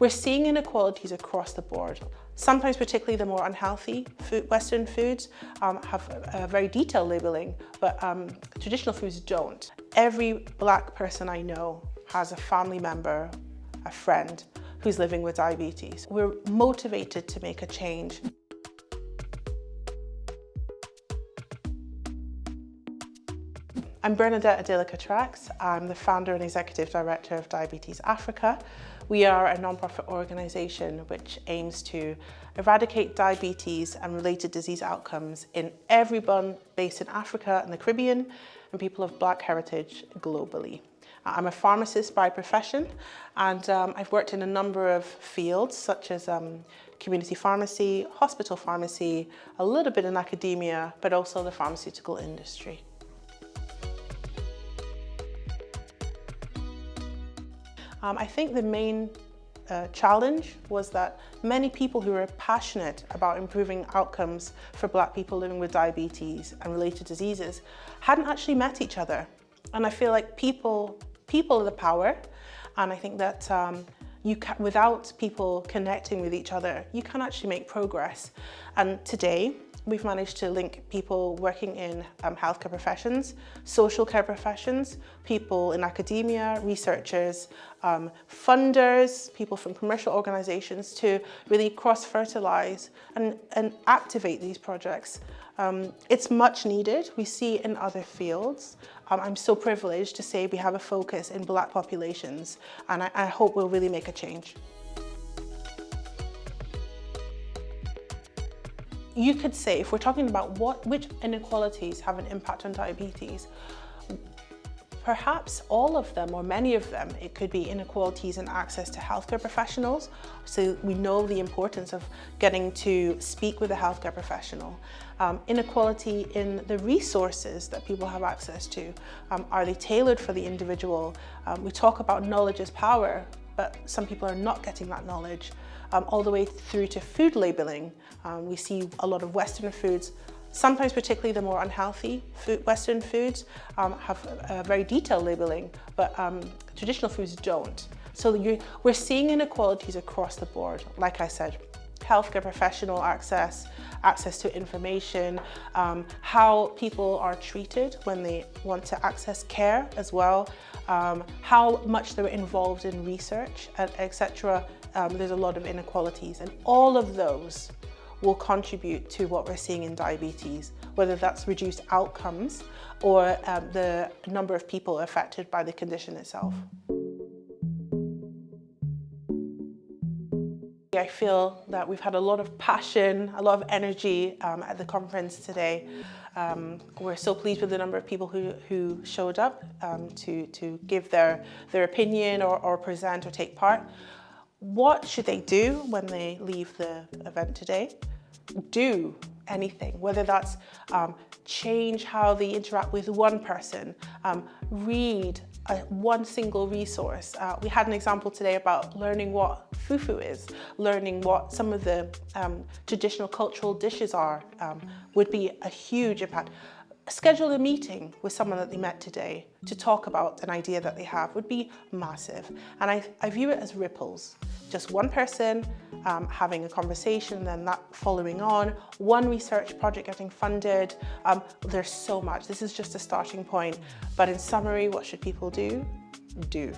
We're seeing inequalities across the board. Sometimes, particularly the more unhealthy Western foods have very detailed labeling, but traditional foods don't. Every Black person I know has a family member, a friend, who's living with diabetes. We're motivated to make a change. I'm Bernadette Adeyileka-Tracz. I'm the founder and executive director of Diabetes Africa. We are a non-profit organisation which aims to eradicate diabetes and related disease outcomes in everyone based in Africa and the Caribbean and people of Black heritage globally. I'm a pharmacist by profession, and I've worked in a number of fields such as community pharmacy, hospital pharmacy, a little bit in academia, but also the pharmaceutical industry. I think the main challenge was that many people who were passionate about improving outcomes for Black people living with diabetes and related diseases hadn't actually met each other. And I feel like people are the power, and I think that without people connecting with each other, you can actually make progress. And today, we've managed to link people working in healthcare professions, social care professions, people in academia, researchers, funders, people from commercial organizations to really cross-fertilize and activate these projects. It's much needed. We see it in other fields. I'm so privileged to say we have a focus in Black populations, and I hope we'll really make a change. You could say, if we're talking about which inequalities have an impact on diabetes, perhaps all of them or many of them, it could be inequalities in access to healthcare professionals. So we know the importance of getting to speak with a healthcare professional. Inequality in the resources that people have access to. Are they tailored for the individual? We talk about knowledge is power, but some people are not getting that knowledge. All the way through to food labeling. We see a lot of Western foods, sometimes particularly the more unhealthy Western foods, have very detailed labeling, but traditional foods don't. So we're seeing inequalities across the board, like I said. Healthcare professional access to information, how people are treated when they want to access care as well, how much they're involved in research, etc. There's a lot of inequalities, and all of those will contribute to what we're seeing in diabetes, whether that's reduced outcomes or the number of people affected by the condition itself. I feel that we've had a lot of passion, a lot of energy at the conference today. We're so pleased with the number of people who showed up to give their opinion or present or take part. What should they do when they leave the event today? Do anything, whether that's change how they interact with one person, read one single resource. We had an example today about learning what fufu is, learning what some of the traditional cultural dishes are, would be a huge impact. Schedule a meeting with someone that they met today to talk about an idea that they have would be massive. And I view it as ripples. Just one person having a conversation, then that following on, one research project getting funded. There's so much. This is just a starting point. But in summary, what should people do? Do.